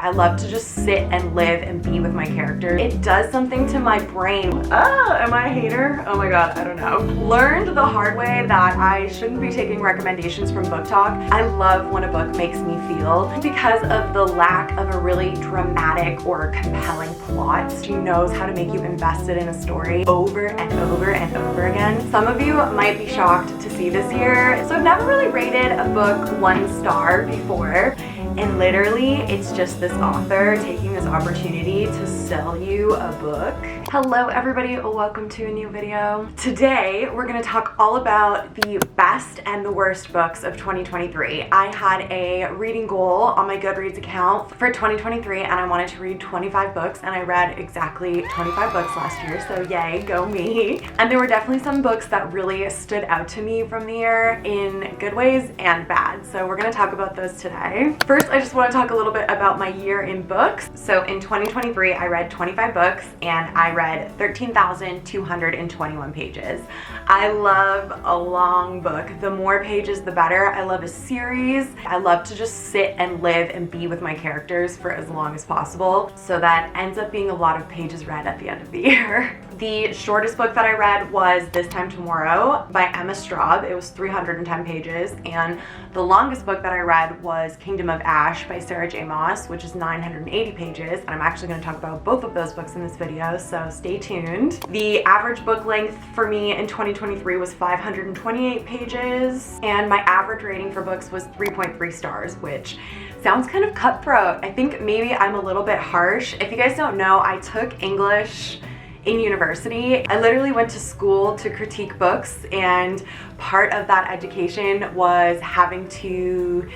I love to just sit and live and be with my characters. It does something to my brain. Am I a hater? Oh my god, I don't know. Learned the hard way that I shouldn't be taking recommendations from Book Talk. I love when a book makes me feel because of the lack of a really dramatic or compelling plot. She knows how to make you invested in a story over and over and over again. Some of you might be shocked to see this here. So I've never really rated a book 1 star before. And literally, it's just this author taking this opportunity to sell you a book. Hello everybody, welcome to a new video. Today, we're gonna talk all about the best and the worst books of 2023. I had a reading goal on my Goodreads account for 2023 and I wanted to read 25 books and I read exactly 25 books last year, so yay, go me. And there were definitely some books that really stood out to me from the year in good ways and bad, so we're gonna talk about those today. First, I just want to talk a little bit about my year in books. So in 2023, I read 25 books and I read 13,221 pages. I love a long book. The more pages, the better. I love a series. I love to just sit and live and be with my characters for as long as possible. So that ends up being a lot of pages read at the end of the year. The shortest book that I read was This Time Tomorrow by Emma Straub. It was 310 pages. And the longest book that I read was Kingdom of Ash by Sarah J. Maas, which is 980 pages. And I'm actually going to talk about both of those books in this video, so stay tuned. The average book length for me in 2023 was 528 pages. And my average rating for books was 3.3 stars, which sounds kind of cutthroat. I think maybe I'm a little bit harsh. If you guys don't know, I took English in university. I literally went to school to critique books, and part of that education was having to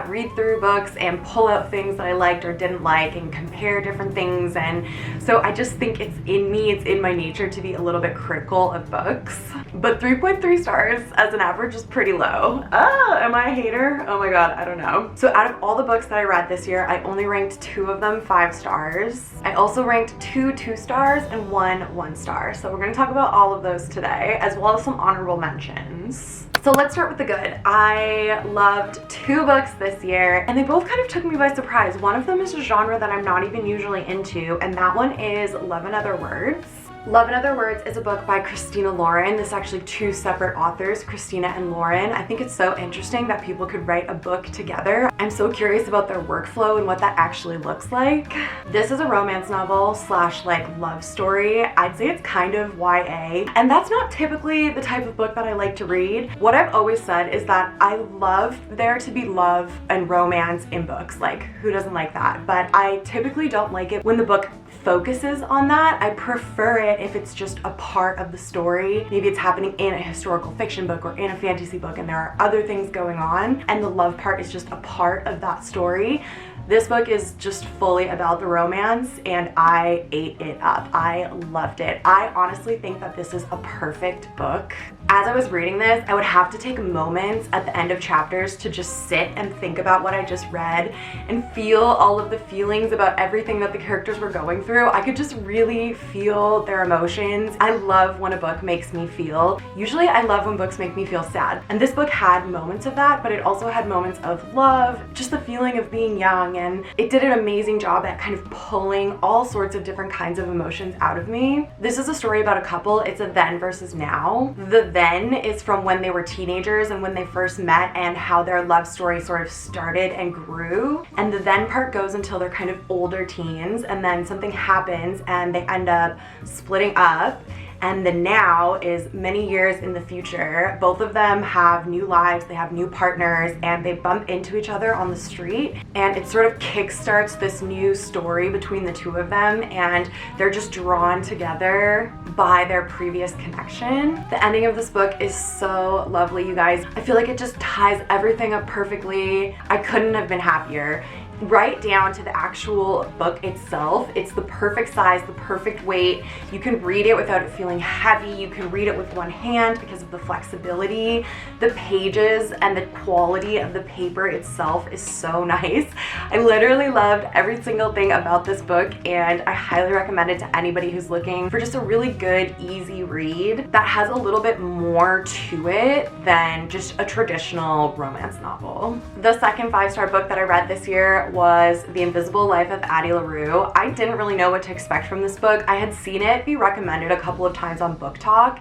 read through books and pull out things that I liked or didn't like and compare different things. And so I just think it's in me, it's in my nature to be a little bit critical of books. But 3.3 stars as an average is pretty low. Am I a hater? Oh my god, I don't know. So out of all the books that I read this year, I only ranked 2 of them 5 stars. I also ranked 2 2 stars and 1 1 star. So we're going to talk about all of those today, as well as some honorable mentions. So let's start with the good. I loved 2 books this year, and they both kind of took me by surprise. One of them is a genre that I'm not even usually into, and that one is Love and Other Words. Love and Other Words is a book by Christina Lauren. This is actually 2 separate authors, Christina and Lauren. I think it's so interesting that people could write a book together. I'm so curious about their workflow and what that actually looks like. This is a romance novel slash love story. I'd say it's kind of YA, and that's not typically the type of book that I like to read. What I've always said is that I love there to be love and romance in books. Like, who doesn't like that? But I typically don't like it when the book focuses on that. I prefer it if it's just a part of the story. Maybe it's happening in a historical fiction book or in a fantasy book and there are other things going on and the love part is just a part of that story. This book is just fully about the romance and I ate it up. I loved it. I honestly think that this is a perfect book. As I was reading this, I would have to take moments at the end of chapters to just sit and think about what I just read and feel all of the feelings about everything that the characters were going through. I could just really feel their emotions. I love when a book makes me feel. Usually I love when books make me feel sad. And this book had moments of that, but it also had moments of love, just the feeling of being young, and it did an amazing job at kind of pulling all sorts of different kinds of emotions out of me. This is a story about a couple. It's a then versus now. The then is from when they were teenagers and when they first met and how their love story sort of started and grew. And the then part goes until they're kind of older teens, and then something happens and they end up splitting up. And the now is many years in the future. Both of them have new lives, they have new partners, and they bump into each other on the street. And it sort of kickstarts this new story between the 2 of them, and they're just drawn together by their previous connection. The ending of this book is so lovely, you guys. I feel like it just ties everything up perfectly. I couldn't have been happier. Right down to the actual book itself. It's the perfect size, the perfect weight. You can read it without it feeling heavy. You can read it with one hand because of the flexibility. The pages and the quality of the paper itself is so nice. I literally loved every single thing about this book, and I highly recommend it to anybody who's looking for just a really good, easy read that has a little bit more to it than just a traditional romance novel. The second 5-star book that I read this year here was The Invisible Life of Addy Laroo. I didn't really know what to expect from this book. I had seen it be recommended a couple of times on Book Talk,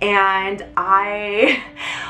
and I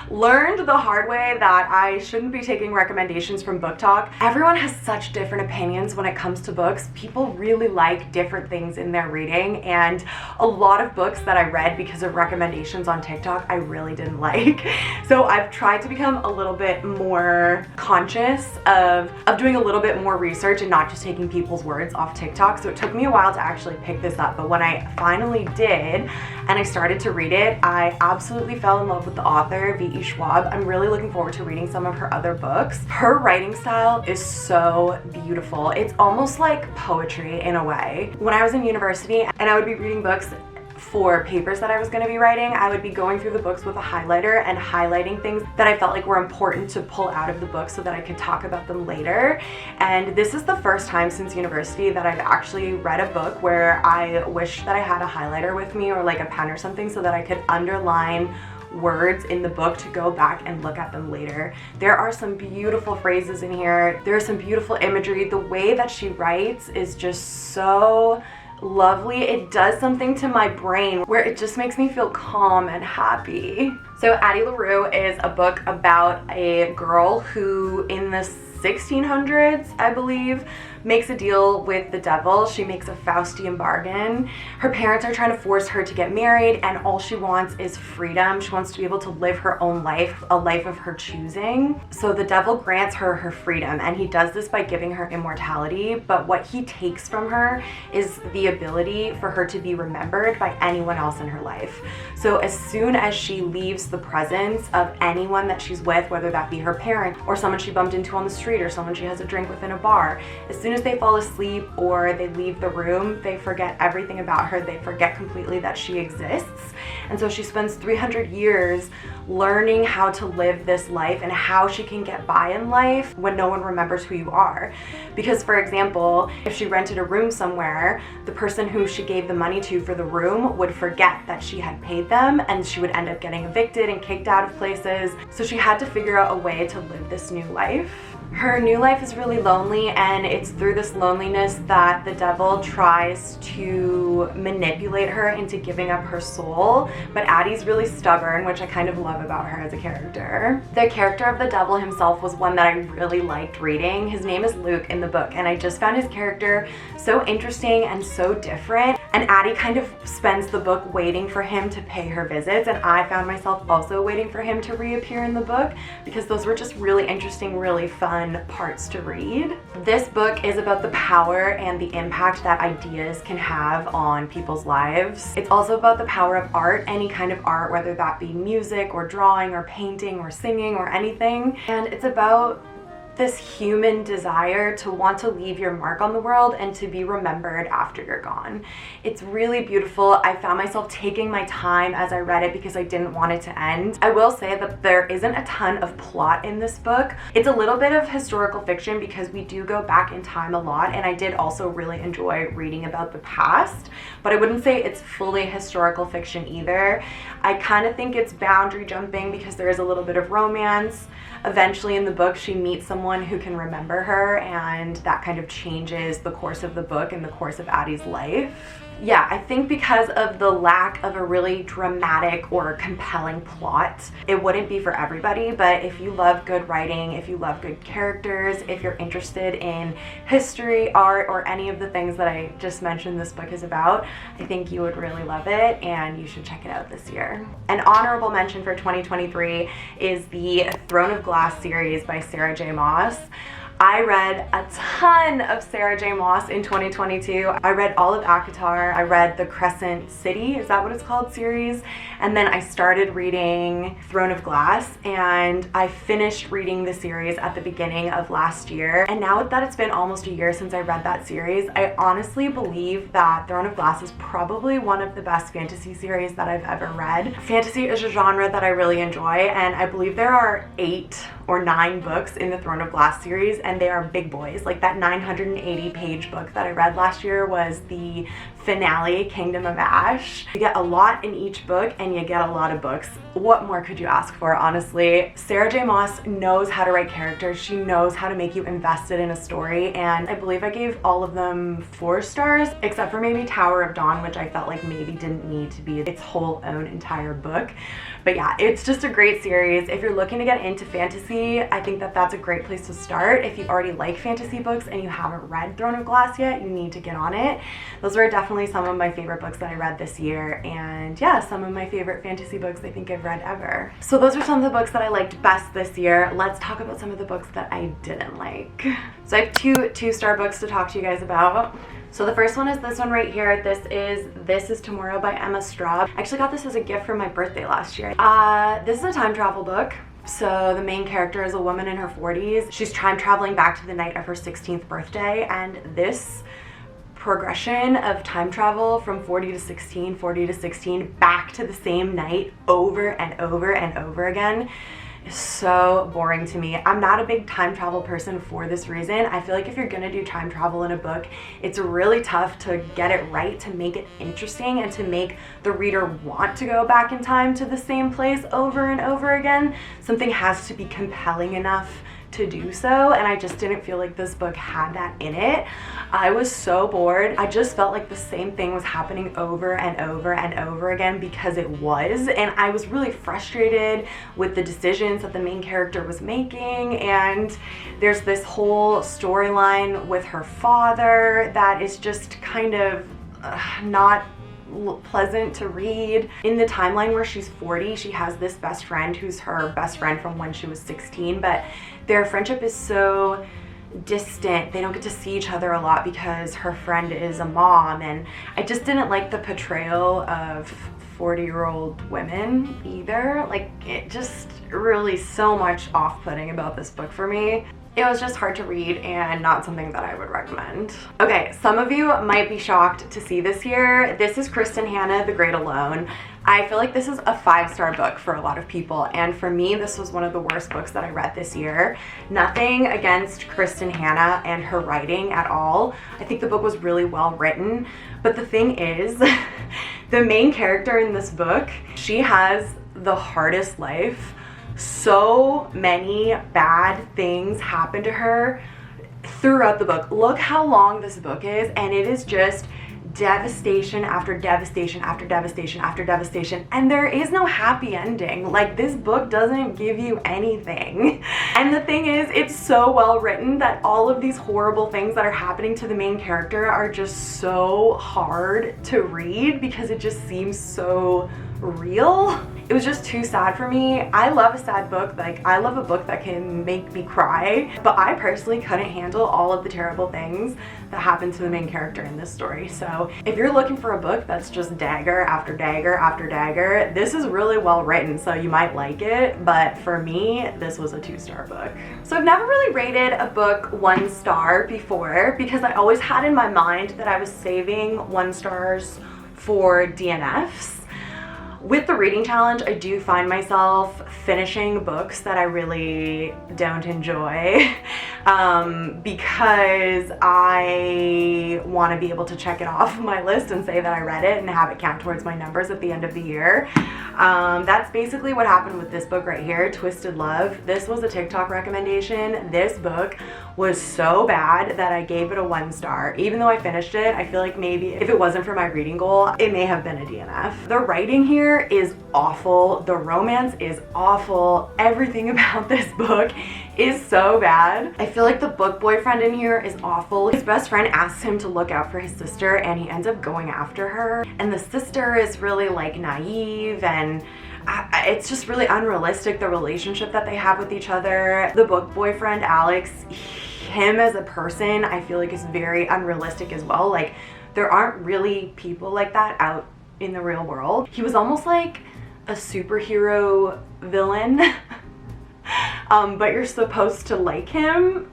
learned the hard way that I shouldn't be taking recommendations from Book Talk. Everyone has such different opinions when it comes to books. People really like different things in their reading, and a lot of books that I read because of recommendations on TikTok I really didn't like. So I've tried to become a little bit more conscious of doing a little bit more research and not just taking people's words off TikTok. So it took me a while to actually pick this up, but when I finally did and I started to read it, I absolutely fell in love with the author, V.E. Schwab. I'm really looking forward to reading some of her other books. Her writing style is so beautiful. It's almost like poetry in a way. When I was in university and I would be reading books for papers that I was going to be writing, I would be going through the books with a highlighter and highlighting things that I felt like were important to pull out of the book so that I could talk about them later. And this is the first time since university that I've actually read a book where I wish that I had a highlighter with me or like a pen or something so that I could underline words in the book to go back and look at them later. There are some beautiful phrases in here. There's some beautiful imagery. The way that she writes is just so lovely. It does something to my brain where it just makes me feel calm and happy. So Addy Laroo is a book about a girl who in the 1600s, I believe, makes a deal with the devil. She makes a Faustian bargain. Her parents are trying to force her to get married, and all she wants is freedom. She wants to be able to live her own life, a life of her choosing. So the devil grants her her freedom, and he does this by giving her immortality, but what he takes from her is the ability for her to be remembered by anyone else in her life. So as soon as she leaves the presence of anyone that she's with, whether that be her parent or someone she bumped into on the street or someone she has a drink with in a bar, as soon as they fall asleep or they leave the room, they forget everything about her. They forget completely that she exists. And so she spends 300 years learning how to live this life and how she can get by in life when no one remembers who you are. Because for example, if she rented a room somewhere, the person who she gave the money to for the room would forget that she had paid them, and she would end up getting evicted and kicked out of places. So she had to figure out a way to live this new life. Her new life is really lonely, and it's through this loneliness that the devil tries to manipulate her into giving up her soul. But Addy's really stubborn, which I kind of love about her as a character. The character of the devil himself was one that I really liked reading. His name is Luke in the book, and I just found his character so interesting and so different. And Addy kind of spends the book waiting for him to pay her visits, and I found myself also waiting for him to reappear in the book because those were just really interesting, really fun parts to read. This book is about the power and the impact that ideas can have on people's lives. It's also about the power of art, any kind of art, whether that be music or drawing or painting or singing or anything. And it's about this human desire to want to leave your mark on the world and to be remembered after you're gone. It's really beautiful. I found myself taking my time as I read it because I didn't want it to end. I will say that there isn't a ton of plot in this book. It's a little bit of historical fiction because we do go back in time a lot, and I did also really enjoy reading about the past, but I wouldn't say it's fully historical fiction either. I kind of think it's boundary jumping because there is a little bit of romance. Eventually in the book, she meets someone who can remember her, and that kind of changes the course of the book and the course of Addy's life. Yeah, I think because of the lack of a really dramatic or compelling plot, it wouldn't be for everybody, but if you love good writing, if you love good characters, if you're interested in history, art, or any of the things that I just mentioned this book is about, I think you would really love it and you should check it out this year. An honorable mention for 2023 is the Throne of Glass series by Sarah J. Maas. I read a ton of Sarah J. Maas in 2022. I read all of ACOTAR. I read the Crescent City, is that what it's called, series? And then I started reading Throne of Glass, and I finished reading the series at the beginning of last year. And now that it's been almost a year since I read that series, I honestly believe that Throne of Glass is probably one of the best fantasy series that I've ever read. Fantasy is a genre that I really enjoy, and I believe there are 8 or 9 books in the Throne of Glass series, and they are big boys. Like that 980 page book that I read last year was the finale, Kingdom of Ash. You get a lot in each book and you get a lot of books. What more could you ask for, honestly? Sarah J. Maas knows how to write characters. She knows how to make you invested in a story, and I believe I gave all of them 4 stars, except for maybe Tower of Dawn, which I felt like maybe didn't need to be its whole own entire book. But yeah, it's just a great series. If you're looking to get into fantasy, I think that that's a great place to start. If you already like fantasy books and you haven't read Throne of Glass yet, you need to get on it. Those were definitely some of my favorite books that I read this year, and yeah, some of my favorite fantasy books I think I've read ever. So those are some of the books that I liked best this year. Let's talk about some of the books that I didn't like. So I have two star books to talk to you guys about. So the first one is this one right here. This is Tomorrow by Emma Straub. I actually got this as a gift for my birthday last year. This is a time travel book. So the main character is a woman in her 40s. She's time traveling back to the night of her 16th birthday, and this progression of time travel from 40 to 16, 40 to 16, back to the same night over and over and over again is so boring to me. I'm not a big time travel person for this reason. I feel like if you're gonna do time travel in a book, it's really tough to get it right, to make it interesting and to make the reader want to go back in time to the same place over and over again. Something has to be compelling enough to do so, and I just didn't feel like this book had that in it. I was so bored. I just felt like the same thing was happening over and over and over again because it was, and I was really frustrated with the decisions that the main character was making. And there's this whole storyline with her father that is just kind of not pleasant to read. In the timeline where she's 40, she has this best friend who's her best friend from when she was 16, but their friendship is so distant. They don't get to see each other a lot because her friend is a mom, and I just didn't like the portrayal of 40-year-old women either. Like, it just really so much off-putting about this book for me. It was just hard to read and not something that I would recommend. Okay, some of you might be shocked to see this here. This is Kristen Hanna, The Great Alone. I feel like this is a 5-star book for a lot of people, and for me, this was one of the worst books that I read this year. Nothing against Kristen Hanna and her writing at all. I think the book was really well written, but the thing is, the main character in this book, she has the hardest life. So many bad things happen to her throughout the book. Look how long this book is, and it is just devastation after devastation after devastation after devastation, and there is no happy ending. Like, this book doesn't give you anything. And the thing is, it's so well written that all of these horrible things that are happening to the main character are just so hard to read because it just seems so real. It was just too sad for me. I love a sad book. Like, I love a book that can make me cry, but I personally couldn't handle all of the terrible things that happened to the main character in this story. So if you're looking for a book that's just dagger after dagger after dagger, this is really well written, so you might like it, but for me, this was a 2-star book. So I've never really rated a book 1 star before because I always had in my mind that I was saving 1 stars for DNFs. With the reading challenge, I do find myself finishing books that I really don't enjoy because I want to be able to check it off my list and say that I read it and have it count towards my numbers at the end of the year. That's basically what happened with this book right here, Twisted Love. This was a TikTok recommendation. This book was so bad that I gave it a 1 star. Even though I finished it, I feel like maybe if it wasn't for my reading goal, it may have been a DNF. The writing here is awful. The romance is awful. Everything about this book is so bad. I feel like the book boyfriend in here is awful. His best friend asks him to look out for his sister and he ends up going after her. And the sister is really like naive, and it's just really unrealistic, the relationship that they have with each other. The book boyfriend, Alex, him as a person, I feel like is very unrealistic as well. Like, there aren't really people like that out in the real world. He was almost like a superhero villain, but you're supposed to like him.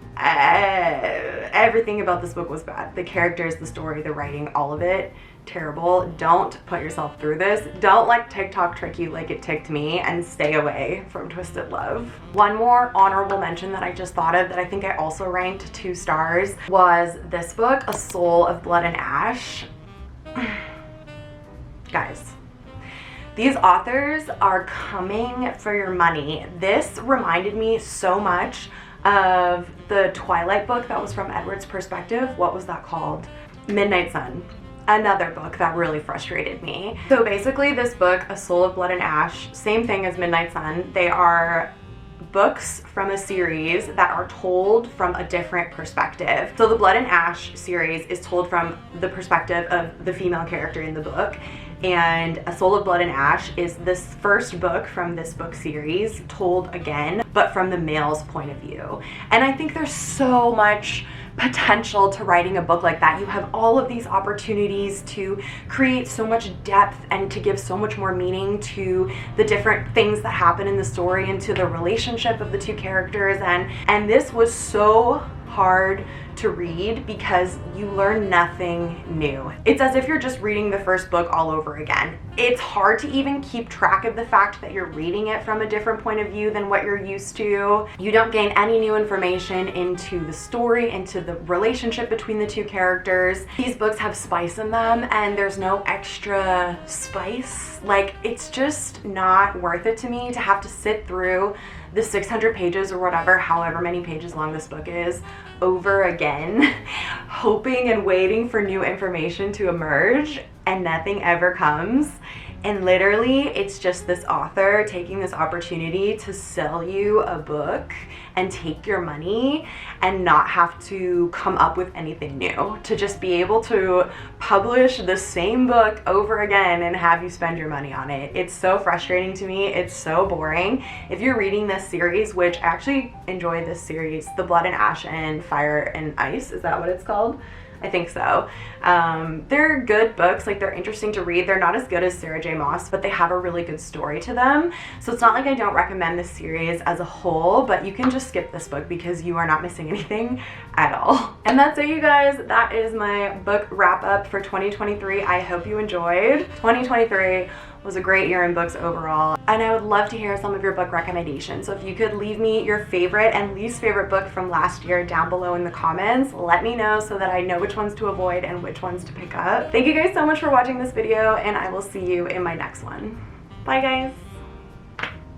everything about this book was bad. The characters, the story, the writing, all of it, terrible. Don't put yourself through this. Don't let TikTok trick you like it ticked me, and stay away from Twisted Love. One more honorable mention that I just thought of that I think I also ranked 2 stars was this book, A Soul of Blood and Ash. Guys, these authors are coming for your money. This reminded me so much of the Twilight book that was from Edward's perspective. What was that called? Midnight Sun. Another book that really frustrated me. So basically this book, A Soul of Blood and Ash, same thing as Midnight Sun. They are books from a series that are told from a different perspective. So the Blood and Ash series is told from the perspective of the female character in the book, and A Soul of Blood and Ash is this first book from this book series told again, but from the male's point of view. And I think there's so much potential to writing a book like that. You have all of these opportunities to create so much depth and to give so much more meaning to the different things that happen in the story and to the relationship of the 2 characters, and this was so hard to read because you learn nothing new. It's as if you're just reading the first book all over again. It's hard to even keep track of the fact that you're reading it from a different point of view than what you're used to. You don't gain any new information into the story, into the relationship between the 2 characters. These books have spice in them and there's no extra spice. Like, it's just not worth it to me to have to sit through the 600 pages or whatever, however many pages long this book is, over again, hoping and waiting for new information to emerge, and nothing ever comes. And literally, it's just this author taking this opportunity to sell you a book and take your money and not have to come up with anything new, to just be able to publish the same book over again and have you spend your money on it. It's so frustrating to me. It's so boring. If you're reading this series, which I actually enjoy this series, The Blood and Ash and Fire and Ice, is that what it's called? I think so. They're good books, like they're interesting to read. They're not as good as Sarah J. Maas, but they have a really good story to them. So it's not like I don't recommend this series as a whole, but you can just skip this book because you are not missing anything at all. And that's it, you guys. That is my book wrap up for 2023. I hope you enjoyed. 2023 was a great year in books overall, and I would love to hear some of your book recommendations. So if you could leave me your favorite and least favorite book from last year down below in the comments, let me know so that I know which ones to avoid and which ones to pick up. Thank you guys so much for watching this video, and I will see you in my next one. Bye guys.